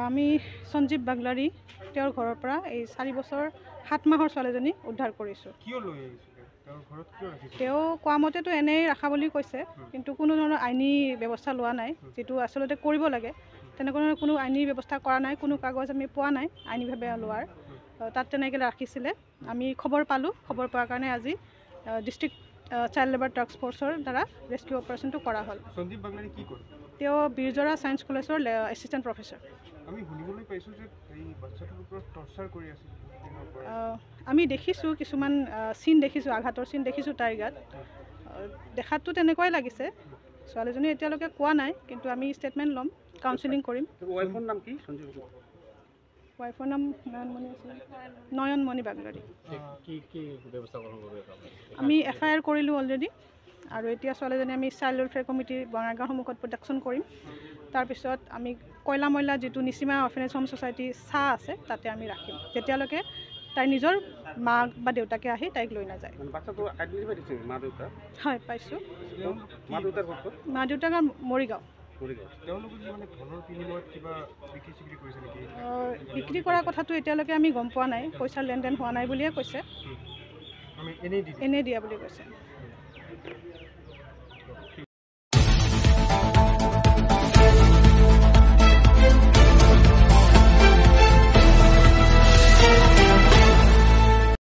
আমি সঞ্জীৱ বাগলাৰী তেওঁৰ ঘৰৰ পৰা এই 4 বছৰ 7 মাহৰ ছোৱালীজনী উদ্ধাৰ কৰিছোঁ। তেওঁ কোৱা মতেতো এনেই ৰাখা বুলি কৈছে, কিন্তু কোনো ধৰণৰ আইনী ব্যৱস্থা লোৱা নাই, যিটো আচলতে কৰিব লাগে। তেনেকুৱা কোনো আইনী ব্যৱস্থা কৰা নাই, কোনো কাগজ আমি পোৱা নাই আইনীভাৱে লোৱাৰ। তাত তেনেকৈ ৰাখিছিলে। আমি খবৰ পালোঁ, খবৰ পোৱাৰ কাৰণে আজি ডিষ্ট্ৰিক্ট চাইল্ড লেবাৰ টাস্ক ফ'ৰ্চৰ দ্বাৰা ৰেস্কিউ অপাৰেশ্যনটো কৰা হ'ল। সঞ্জীৱ বাগলাৰী কি কৰে? তেওঁ বীৰজৰা ছায়েন্স কলেজৰ এছিষ্টেণ্ট প্ৰফেচৰ। আমি শুনিবলৈ পাইছোঁ যে এই বাচ্চাটোৰ ওপৰত টৰ্চাৰ কৰি আছিল। আমি দেখিছোঁ কিছুমান চিন দেখিছোঁ, আঘাতৰ চিন দেখিছোঁ তাইৰ গাত। দেখাততো তেনেকুৱাই লাগিছে। ছোৱালীজনী এতিয়ালৈকে কোৱা নাই, কিন্তু আমি ষ্টেটমেণ্ট ল'ম, কাউন্সেলিং কৰিম। ৱাইফৰ নাম কি? সঞ্জীৱ ৱাইফৰ নাম নয়নমণি বাগলাৰী। আমি FIR কৰিলোঁ অলৰেডি, আৰু এতিয়া ছোৱালীজনী আমি চাইল্ড ৱেলফেয়াৰ কমিটি বঙাইগাঁও সন্মুখত প্ৰডাকশ্যন কৰিম। তাৰপিছত আমি কয়লা ময়লা যিটো নিচিমা অৰ্ফেনেজ হোম ছ'চাইটি আছে তাতে আমি ৰাখিম, যেতিয়ালৈকে তাইৰ নিজৰ মাক বা দেউতাকে আহি তাইক লৈ নাযায়। হয়, পাইছোঁ। মা দেউতাক মৰিগাঁও। বিক্ৰী কৰা কথাটো এতিয়ালৈকে আমি গম পোৱা নাই, পইচাৰ লেনদেন হোৱা নাই বুলিয়ে কৈছে, এনেই দিয়া বুলি কৈছে।